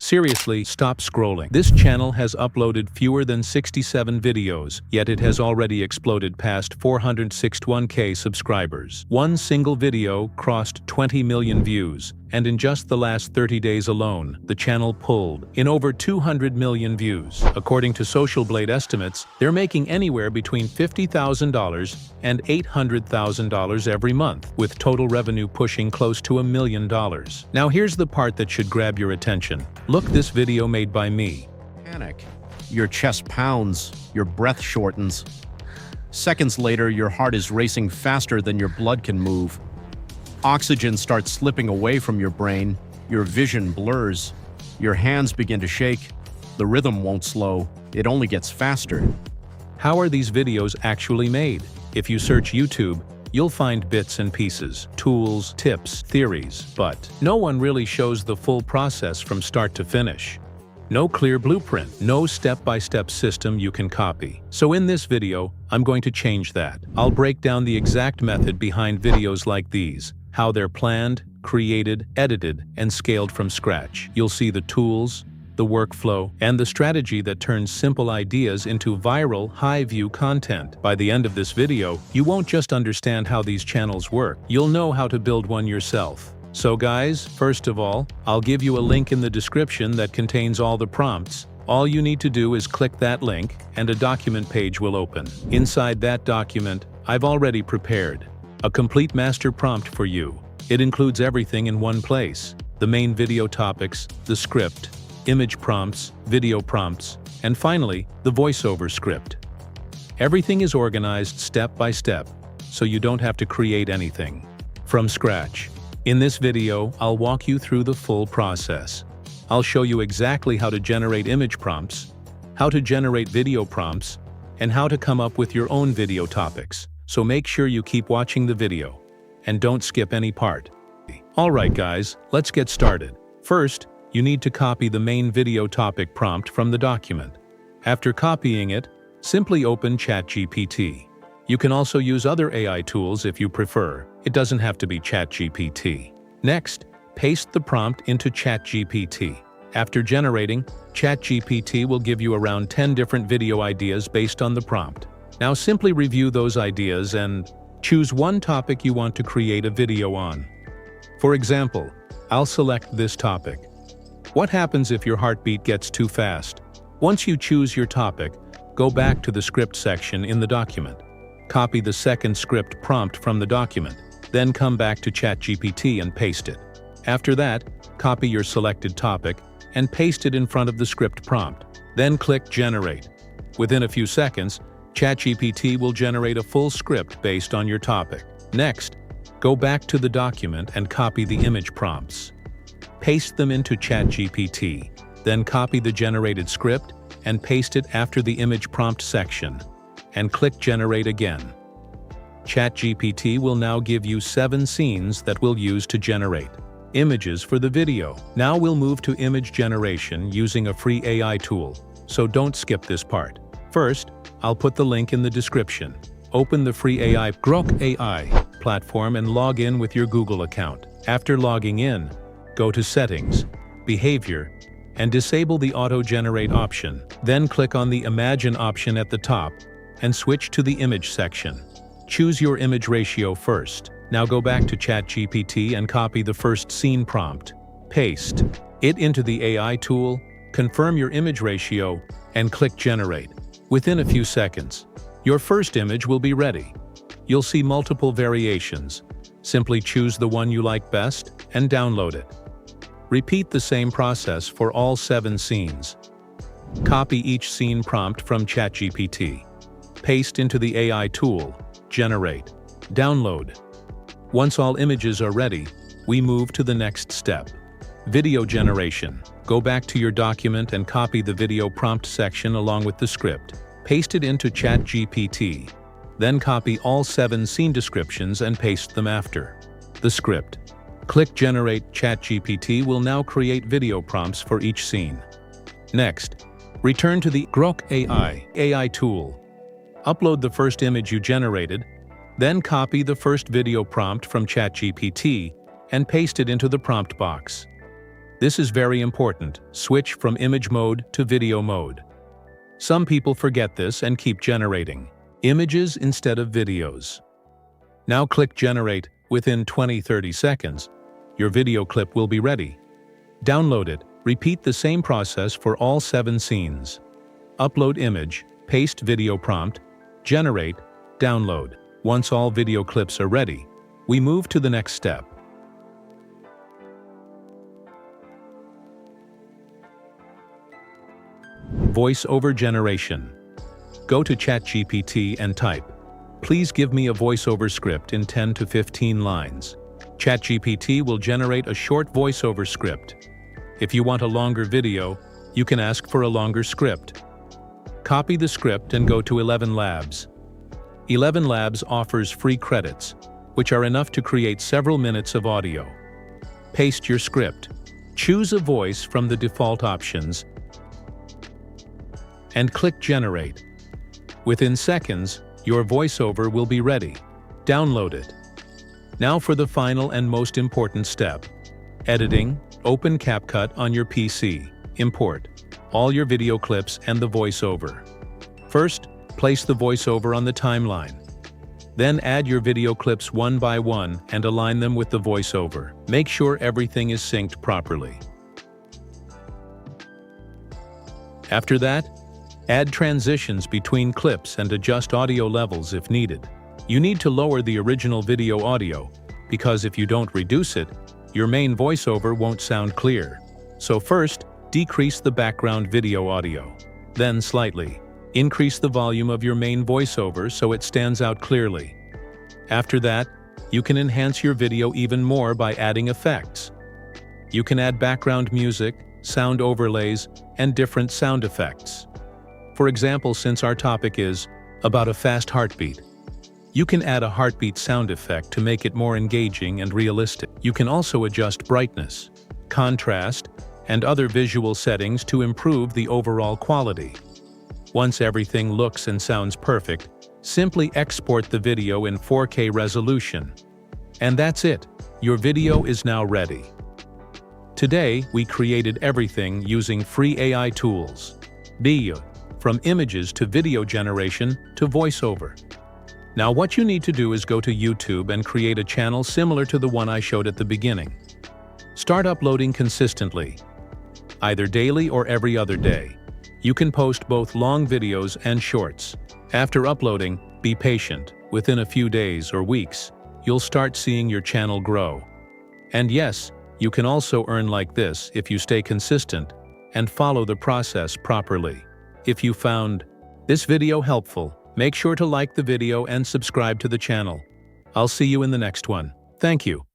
Seriously, stop scrolling. This channel has uploaded fewer than 67 videos, yet it has already exploded past 461k subscribers. One single video crossed 20 million views, and in just the last 30 days alone, the channel pulled in over 200 million views. According to Social Blade estimates, they're making anywhere between $50,000 and $800,000 every month, with total revenue pushing close to $1 million. Now here's the part that should grab your attention. Look, this video made by me. Panic. Your chest pounds, your breath shortens. Seconds later, your heart is racing faster than your blood can move. Oxygen starts slipping away from your brain, your vision blurs, your hands begin to shake. The rhythm won't slow, it only gets faster. How are these videos actually made? If you search YouTube, you'll find bits and pieces, tools, tips, theories, but no one really shows the full process from start to finish. No clear blueprint, no step-by-step system you can copy. So in this video, I'm going to change that. I'll break down the exact method behind videos like these, how they're planned, created, edited, and scaled from scratch. You'll see the tools, the workflow, and the strategy that turns simple ideas into viral, high-view content. By the end of this video, you won't just understand how these channels work, you'll know how to build one yourself. So guys, first of all, I'll give you a link in the description that contains all the prompts. All you need to do is click that link, and a document page will open. Inside that document, I've already prepared a complete master prompt for you. It includes everything in one place: the main video topics, the script, image prompts, video prompts, and finally, the voiceover script. Everything is organized step by step, so you don't have to create anything from scratch. In this video, I'll walk you through the full process. I'll show you exactly how to generate image prompts, how to generate video prompts, and how to come up with your own video topics. So make sure you keep watching the video, and don't skip any part. Alright guys, let's get started. First, you need to copy the main video topic prompt from the document. After copying it, simply open ChatGPT. You can also use other AI tools if you prefer. It doesn't have to be ChatGPT. Next, paste the prompt into ChatGPT. After generating, ChatGPT will give you around 10 different video ideas based on the prompt. Now simply review those ideas and choose one topic you want to create a video on. For example, I'll select this topic. What happens if your heartbeat gets too fast? Once you choose your topic, go back to the script section in the document. Copy the second script prompt from the document, then come back to ChatGPT and paste it. After that, copy your selected topic and paste it in front of the script prompt. Then click Generate. Within a few seconds, ChatGPT will generate a full script based on your topic. Next, go back to the document and copy the image prompts. Paste them into ChatGPT, then copy the generated script and paste it after the image prompt section, and click Generate again. ChatGPT will now give you 7 scenes that we'll use to generate images for the video. Now we'll move to image generation using a free AI tool, so don't skip this part. First, I'll put the link in the description. Open the free AI GrokAI platform and log in with your Google account. After logging in, go to Settings, Behavior, and disable the Auto-Generate option. Then click on the Imagine option at the top and switch to the Image section. Choose your image ratio first. Now go back to ChatGPT and copy the first scene prompt. Paste it into the AI tool, confirm your image ratio, and click Generate. Within a few seconds, your first image will be ready. You'll see multiple variations. Simply choose the one you like best and download it. Repeat the same process for all 7 scenes. Copy each scene prompt from ChatGPT. Paste into the AI tool, generate, download. Once all images are ready, we move to the next step. Video generation. Go back to your document and copy the video prompt section along with the script. Paste it into ChatGPT. Then copy all 7 scene descriptions and paste them after the script. Click Generate. ChatGPT will now create video prompts for each scene. Next, return to the GrokAI AI tool. Upload the first image you generated, then copy the first video prompt from ChatGPT and paste it into the prompt box. This is very important. Switch from image mode to video mode. Some people forget this and keep generating images instead of videos. Now click Generate. Within 20-30 seconds, your video clip will be ready. Download it. Repeat the same process for all 7 scenes. Upload image, paste video prompt, generate, download. Once all video clips are ready, we move to the next step. Voice-over generation. Go to ChatGPT and type, "Please give me a voiceover script in 10 to 15 lines." ChatGPT will generate a short voiceover script. If you want a longer video, you can ask for a longer script. Copy the script and go to 11 Labs. 11 Labs offers free credits, which are enough to create several minutes of audio. Paste your script. Choose a voice from the default options and click Generate. Within seconds, your voiceover will be ready. Download it. Now for the final and most important step. Editing. Open CapCut on your PC. Import all your video clips and the voiceover. First, place the voiceover on the timeline. Then add your video clips one by one and align them with the voiceover. Make sure everything is synced properly. After that, add transitions between clips and adjust audio levels if needed. You need to lower the original video audio, because if you don't reduce it, your main voiceover won't sound clear. So first, decrease the background video audio. Then slightly increase the volume of your main voiceover so it stands out clearly. After that, you can enhance your video even more by adding effects. You can add background music, sound overlays, and different sound effects. For example, since our topic is about a fast heartbeat, you can add a heartbeat sound effect to make it more engaging and realistic. You can also adjust brightness, contrast, and other visual settings to improve the overall quality. Once everything looks and sounds perfect, simply export the video in 4K resolution. And that's it. Your video is now ready. Today, we created everything using free AI tools. From images to video generation to voiceover. Now what you need to do is go to YouTube and create a channel similar to the one I showed at the beginning. Start uploading consistently, either daily or every other day. You can post both long videos and shorts. After uploading, be patient. Within a few days or weeks, you'll start seeing your channel grow. And yes, you can also earn like this if you stay consistent and follow the process properly. If you found this video helpful, make sure to like the video and subscribe to the channel. I'll see you in the next one. Thank you.